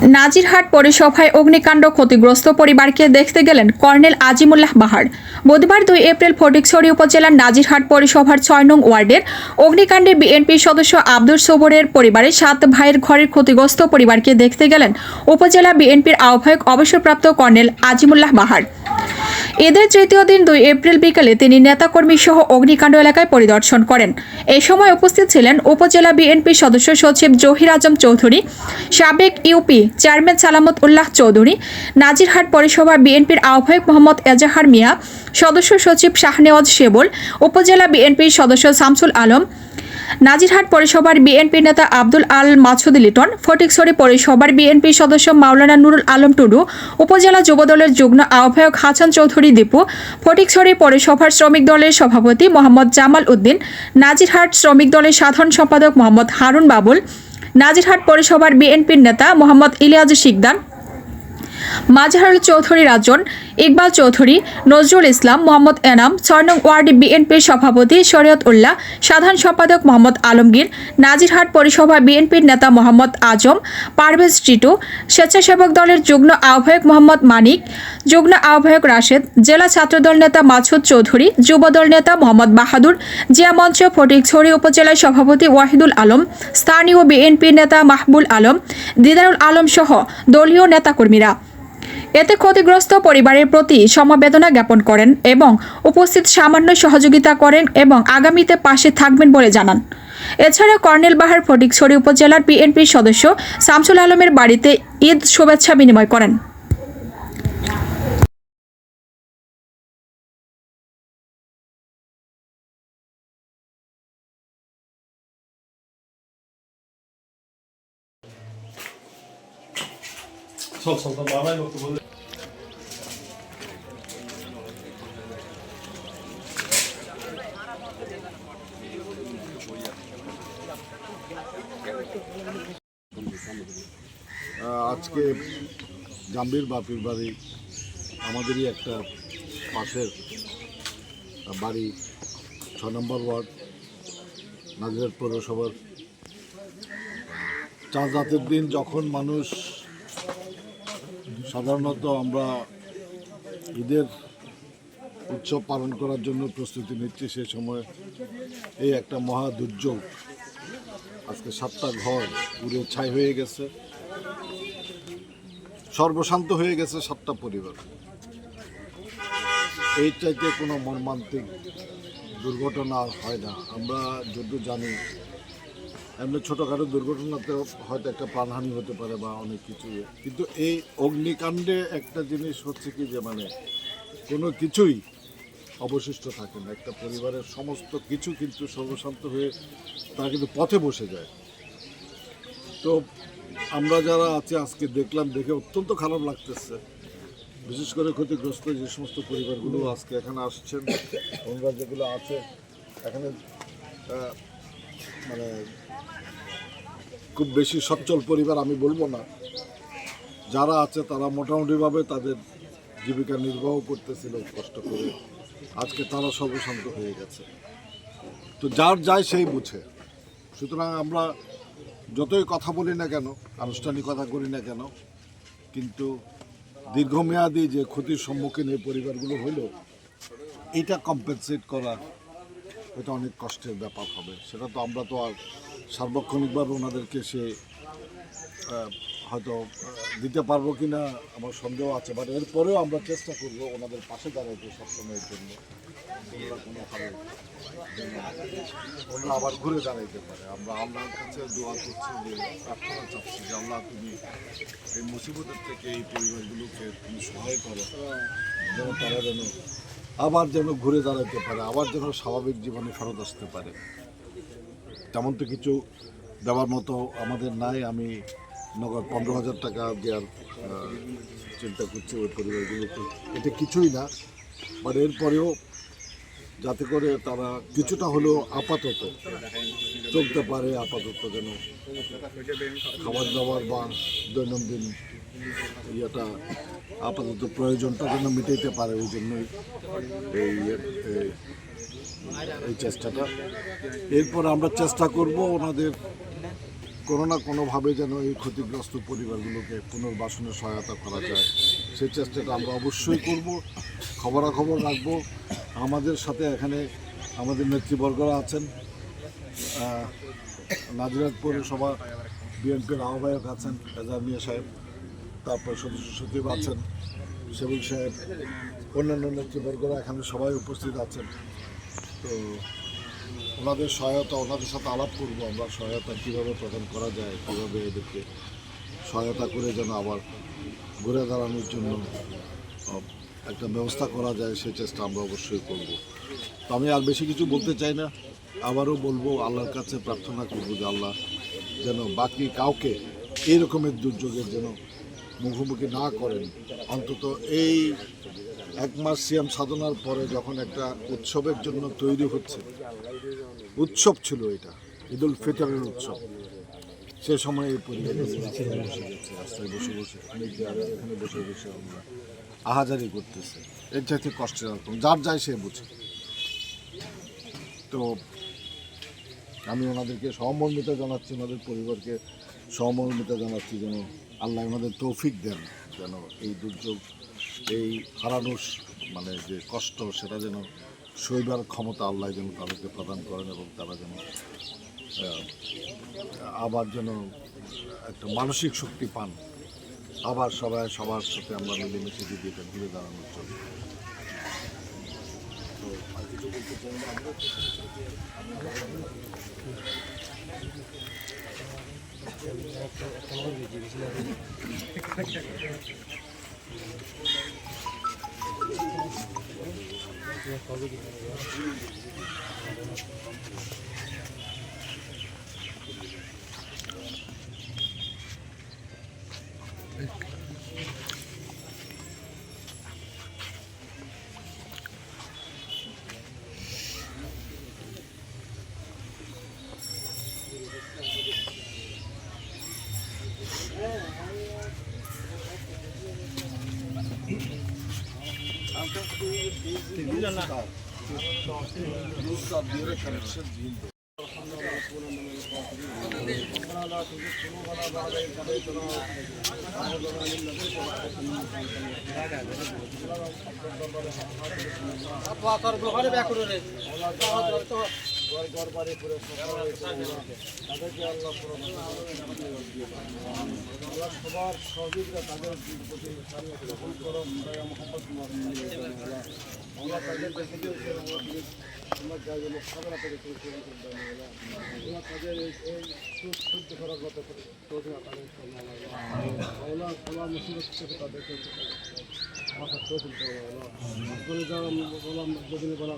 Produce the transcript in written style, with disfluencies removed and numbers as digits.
নাজিরহাট পৌরসভায় অগ্নিকাণ্ড ক্ষতিগ্রস্ত পরিবারকে দেখতে গেলেন কর্নেল আজিমুল্লাহ বাহার। বুধবার 2 এপ্রিল ফটিকছড়ি উপজেলার নাজিরহাট পৌরসভার 6 নং ওয়ার্ডের অগ্নিকাণ্ডে বিএনপি সদস্য আব্দুল সবুরের পরিবারের 7 ভাইয়ের ঘরের ক্ষতিগ্রস্ত পরিবারকে দেখতে গেলেন উপজেলা বিএনপির আহ্বায়ক অবসরপ্রাপ্ত কর্নেল আজিমুল্লাহ বাহার। ঈদের তৃতীয় দিন 2 এপ্রিল বিকেলে তিনি নেতাকর্মী সহ অগ্নিকাণ্ড এলাকায় পরিদর্শন করেন। এই সময় উপস্থিত ছিলেন উপজেলা বিএনপি সদস্য সচিব জহির আজম চৌধুরী, সাবেক ইউপি চেয়ারম্যান সালামত উল্লাহ চৌধুরী, নাজিরহাট পৌরসভা বিএনপির আহ্বায়ক মোহাম্মদ এজাহার মিয়া, সদস্য সচিব শাহনেওয়াজ শেবল, উপজেলা বিএনপির সদস্য শামসুল আলম, নাজিরহাট পৌরসভার বিএনপি নেতা আব্দুল আল মাসুদ লিটন, ফটিকছড়ি পৌরসভার বিএনপি সদস্য মাওলানা নুরুল আলম টুডু, উপজেলা যুবদলের যুগ্ম আহ্বায়ক হাসান চৌধুরী দীপু, ফটিকছড়ি পৌরসভার শ্রমিক দলের সভাপতি মোহাম্মদ জামাল উদ্দিন, নাজিরহাট শ্রমিক দলের সাধারণ সম্পাদক মোহাম্মদ হারুন বাবুল, নাজিরহাট পৌরসভার বিএনপির নেতা মোহাম্মদ ইলিয়াস শিকদার, মাজহারুল চৌধুরী রাজন, ইকবাল চৌধুরী, নজরুল ইসলাম, মোহাম্মদ এনাম, 6 নং ওয়ার্ড বিএনপির সভাপতি শরীয়ত উল্লাহ, সাধারণ সম্পাদক মোহাম্মদ আলমগীর, নাজিরহাট পৌরসভা বিএনপির নেতা মোহাম্মদ আজম, পারভেজ টিটু, স্বেচ্ছাসেবক দলের যুগ্ম আহ্বায়ক মোহাম্মদ মানিক, যুগ্ম আহ্বায়ক রাশেদ, জেলা ছাত্রদল নেতা মাসুদ চৌধুরী, যুবদল নেতা মোহাম্মদ বাহাদুর, জিয়া মঞ্চ ফটিকছড়ি উপজেলা সভাপতি ওয়াহিদুল আলম, স্থানীয় বিএনপি নেতা মাহবুল আলম, দিদারুল আলম সহ দলীয় নেতাকর্মীরা এতে ক্ষতিগ্রস্ত পরিবারের প্রতি সমবেদনা জ্ঞাপন করেন এবং উপস্থিত সামান্য সহযোগিতা করেন এবং আগামীতে পাশে থাকবেন বলে জানান। এছাড়া কর্নেল বাহার ফটিকছড়ি উপজেলার বিএনপির সদস্য শামসুল আলমের বাড়িতে ঈদ শুভেচ্ছা বিনিময় করেন। আজকে জাম্বির বাপির বাড়ি আমাদেরই একটা পাশের বাড়ি 6 নম্বর ওয়ার্ড নাজিরহাট পৌরসভার চাঁদ রাতের দিন যখন মানুষ সাধারণত আমরা ঈদের উৎসব পালন করার জন্য প্রস্তুতি নিচ্ছি, সে সময় এই একটা মহা দুর্যোগ। আজকে 7টা ঘর পুরো ছাই হয়ে গেছে, সর্বশান্ত হয়ে গেছে 7টা পরিবার। এই চাইতে কোনো মর্মান্তিক দুর্ঘটনা হয় না। আমরা যদিও জানি এমনি ছোটোখাটো দুর্ঘটনাতে হয়তো একটা প্রাণহানি হতে পারে বা অনেক কিছু, কিন্তু এই অগ্নিকাণ্ডে একটা জিনিস হচ্ছে কি যে মানে কোনো কিছুই অবশিষ্ট থাকে না। একটা পরিবারের সমস্ত কিছু কিন্তু সর্বশান্ত হয়ে তারা কিন্তু পথে বসে যায়। তো আমরা যারা আছি আজকে দেখলাম, দেখে অত্যন্ত খারাপ লাগতেছে। বিশেষ করে ক্ষতিগ্রস্ত যে সমস্ত পরিবারগুলো আজকে এখানে আসছেন, ওনারা যেগুলো আছে এখানে মানে খুব বেশি সচ্ছল পরিবার আমি বলবো না, যারা আছে তারা মোটামুটিভাবে তাদের জীবিকা নির্বাহ করতেছিল কষ্ট করে। আজকে তারা সর্বশান্ত হয়ে গেছে। তো যার যায় সেই বুঝে। সুতরাং আমরা যতই কথা বলি না কেন, আনুষ্ঠানিকতা করি না কেন, কিন্তু দীর্ঘমেয়াদী যে ক্ষতির সম্মুখীন এই পরিবারগুলো হইল, এটা কম্পেনসেট করা এটা অনেক কষ্টের ব্যাপার হবে। সেটা তো আমরা তো আর সার্বক্ষণিকভাবে ওনাদেরকে সে হয়তো দিতে পারবো কি না আমার সন্দেহ আছে, বাট এরপরেও আমরা চেষ্টা করবো ওনাদের পাশে দাঁড়াইতে সবসময়ের জন্য। ওনারা আবার ঘুরে দাঁড়াইতে পারে। আমরা আল্লাহর কাছে দোয়া করছি, যে প্রার্থনা চাচ্ছি যে আল্লাহ তুমি এই মুসিবতের থেকে এই পরিবারগুলোকে তুমি সহায় করো, যেন তারা যেন আবার ঘুরে দাঁড়াইতে পারে, আবার যেন স্বাভাবিক জীবনে ফেরত আসতে পারে। তেমন তো কিছু দেওয়ার মতো আমাদের নাই। আমি নগদ 15,000 টাকা দেওয়ার চিন্তা করছি ওই পরিবারগুলোকে। এটা কিছুই না, বাট এরপরেও যাতে করে তারা কিছুটা হলেও আপাতত চলতে পারে, আপাতত যেন খাবার দাবার বা দৈনন্দিন ইয়েটা আপাতত প্রয়োজনটা যেন মিটাইতে পারে, ওই জন্যই এই চেষ্টাটা। এরপর আমরা চেষ্টা করব ওনাদের কোনো না কোনোভাবে যেন এই ক্ষতিগ্রস্ত পরিবারগুলোকে পুনর্বাসনে সহায়তা করা যায় সেই চেষ্টাটা আমরা অবশ্যই করব, খবরাখবর রাখবো। আমাদের সাথে এখানে আমাদের নেতৃবর্গরা আছেন, নাজিরহাট পৌরসভা বিএনপির আহ্বায়ক আছেন এজাহার মিয়া সাহেব, তারপর সদস্য সচিব আছেন সেবুল সাহেব, অন্যান্য নেতৃবর্গরা এখানে সবাই উপস্থিত আছেন। তো ওনাদের সহায়তা, ওনাদের সাথে আলাপ করবো আমরা, সহায়তা কীভাবে প্রদান করা যায়, কীভাবে এদেরকে সহায়তা করে যেন আবার ঘুরে দাঁড়ানোর জন্য একটা ব্যবস্থা করা যায় সেই চেষ্টা আমরা অবশ্যই করব। তো আমি আর বেশি কিছু বলতে চাই না, আবারও বলবো আল্লাহর কাছে প্রার্থনা করবো যে আল্লাহ যেন বাকি কাউকে এই রকমের দুর্যোগের যেন মুখোমুখি না করেন। অন্তত এই 1 মাস সিয়াম সাধনার পরে যখন একটা উৎসবের জন্য তৈরি হচ্ছে, উৎসব ছিল এটা, ঈদুল ফিতরের উৎসব, সে সময় এই পরিবার রাস্তায় বসে গেছে, রাস্তায় বসে বসে এখানে বসে বসে আমরা আহাজারি করতেছে। এর চাইতে কষ্টের রকম যার যায় সে বুঝে। তো আমি ওনাদেরকে সহমর্মিতা জানাচ্ছি, ওনাদের পরিবারকে সহমর্মিতা জানাচ্ছি, যেন আল্লাহ ওনাদের তৌফিক দেন, যেন এই দুর্যোগ, এই হারানোর মানে যে কষ্ট সেটা যেন সইবার ক্ষমতা আল্লাহ যেন তাদেরকে প্রদান করেন এবং তারা যেন আবার যেন একটা মানসিক শক্তি পান, আবার সবাই সবার সাথে আমরা মিলেমিশে যদি এটা ঘুরে দাঁড়ানোর জন্য। তো আর কিছু বলতে চাই না আমরা। সবার সহযোগিতা তাদের প্রতি আমরা তাদের দেখে দিয়েছি, আমরা যা লোক খাবার করে ওরা তাদের শুদ্ধ করার কথা ওলা খোলা মুসিবত থেকে তাদেরকে মাথা চোখ বলে যাওয়া বললাম যদি বলা